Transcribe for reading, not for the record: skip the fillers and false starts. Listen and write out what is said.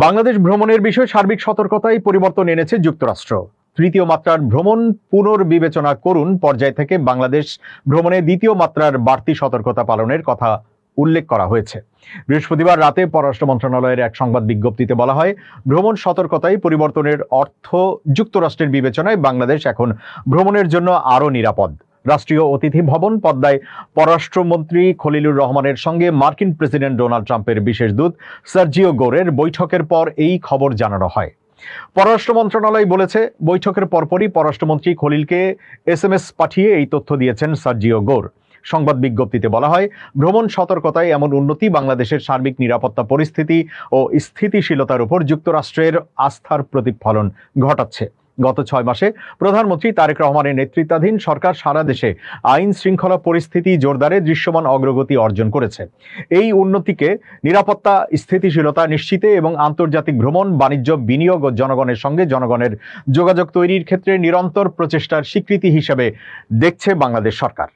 বাংলাদেশ ভ্রমণের বিষয়ে সার্বিক সতর্কতায় পরিবর্তন এনেছে যুক্তরাষ্ট্র। তৃতীয় মাত্রার ভ্রমণ পুনর্বিবেচনা করুন পর্যায় থেকে বাংলাদেশ ভ্রমণে দ্বিতীয় মাত্রার বাড়তি সতর্কতা পালনের কথা উল্লেখ করা হয়েছে। বৃহস্পতিবার রাতে পররাষ্ট্র মন্ত্রণালয়ের এক সংবাদ বিজ্ঞপ্তিতে বলা হয়, ভ্রমণ সতর্কতায় পরিবর্তনের অর্থ যুক্তরাষ্ট্রের বিবেচনায় বাংলাদেশ এখন ভ্রমণের জন্য আরও নিরাপদ। রাষ্ট্রীয় অতিথি ভবন পদ্মায় পররাষ্ট্রমন্ত্রী খলিলুর রহমানের সঙ্গে মার্কিন প্রেসিডেন্ট ডোনাল্ড ট্রাম্পের বিশেষ দূত সার্জিও গোরের বৈঠকের পর এই খবর জানানো হয়। পররাষ্ট্র মন্ত্রণালয় বলেছে, বৈঠকের পরপরই পররাষ্ট্রমন্ত্রী খলিলকে SMS পাঠিয়ে এই তথ্য দিয়েছেন সার্জিও গোর। সংবাদ বিজ্ঞপ্তিতে বলা হয়, ভ্রমণ সতর্কতায় এমন উন্নতি বাংলাদেশের সার্বিক নিরাপত্তা পরিস্থিতি ও স্থিতিশীলতার উপর যুক্তরাষ্ট্রের আস্থার প্রতিফলন ঘটাচ্ছে। গত 6 মাসে প্রধানমন্ত্রী তারেক রহমানের নেতৃত্বাধীন সরকার সারা দেশে আইন শৃঙ্খলা পরিস্থিতি জোরদারে দৃশ্যমান অগ্রগতি অর্জন করেছে। এই উন্নতিকে নিরাপত্তা, স্থিতিশীলতা নিশ্চিতে এবং আন্তর্জাতিক ভ্রমণ, বাণিজ্য, বিনিয়োগ ও জনগণের সঙ্গে জনগণের যোগাযোগ তৈরির ক্ষেত্রে নিরন্তর প্রচেষ্টার স্বীকৃতি হিসেবে দেখছে বাংলাদেশ সরকার।